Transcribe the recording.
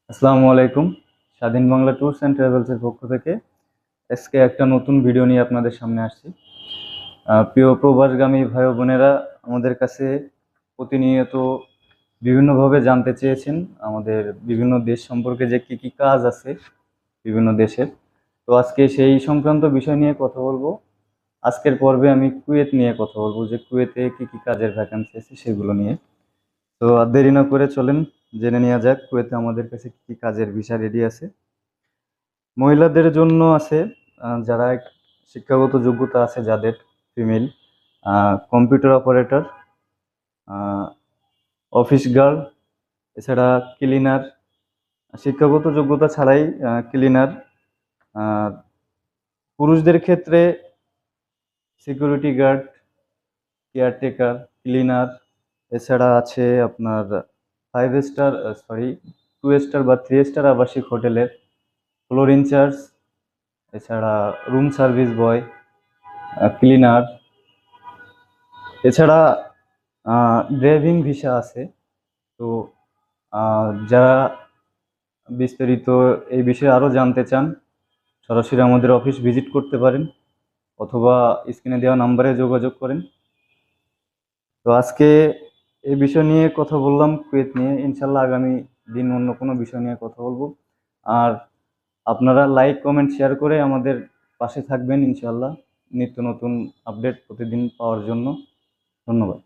আসসালামু আলাইকুম। স্বাধীন বাংলা ট্যুরস অ্যান্ড ট্রাভেলসের পক্ষ থেকে আজকে একটা নতুন ভিডিও নিয়ে আপনাদের সামনে আসছি। প্রিয় প্রবাসগামী ভাই ও বোনেরা আমাদের কাছে প্রতিনিয়ত বিভিন্নভাবে জানতে চেয়েছেন আমাদের বিভিন্ন দেশ সম্পর্কে, যে কি কি কাজ আছে বিভিন্ন দেশের। তো আজকে সেই সংক্রান্ত বিষয় নিয়ে কথা বলবো। আজকের পর্বে আমি কুয়েত নিয়ে কথা বলবো, যে কুয়েতে কি কি কাজের ভ্যাকান্সি আছে সেগুলো নিয়ে। তো আর দেরি না করে চলেন জেনে নেওয়া যাক কুয়েতে আমাদের কাছে কি কি কাজের ভিসা রেডি আছে। মহিলাদের জন্য আছে যারা শিক্ষাগত যোগ্যতা আছে যাদের, female, computer operator, office girl, এছাড়া ক্লিনার। শিক্ষাগত যোগ্যতা ছাড়াই ক্লিনার। পুরুষদের ক্ষেত্রে সিকিউরিটি গার্ড, কেয়ারটেকার, ক্লিনার। এছাড়া আছে আপনার 5 স্টার, সরি, 2 স্টার বা 3 স্টার আবাসিক হোটেলের ফ্লোর ইনচার্জ। এছাড়া রুম সার্ভিস বয়, ক্লিনার। এছাড়া ড্রাইভিং ভিসা আছে। তো যারা বিস্তারিত এই বিষয়ে আরও জানতে চান সরাসরি আমাদের অফিস ভিজিট করতে পারেন, অথবা স্ক্রিনে দেওয়া নাম্বারে যোগাযোগ করেন। তো আজকে এই বিষয় নিয়ে কথা বললাম, কুয়েত নিয়ে। ইনশাল্লাহ আগামী দিন অন্য কোনো বিষয় নিয়ে কথা বলবো। আর আপনারা লাইক, কমেন্ট, শেয়ার করে আমাদের পাশে থাকবেন ইনশাল্লাহ, নিত্য নতুন আপডেট প্রতিদিন পাওয়ার জন্য। ধন্যবাদ।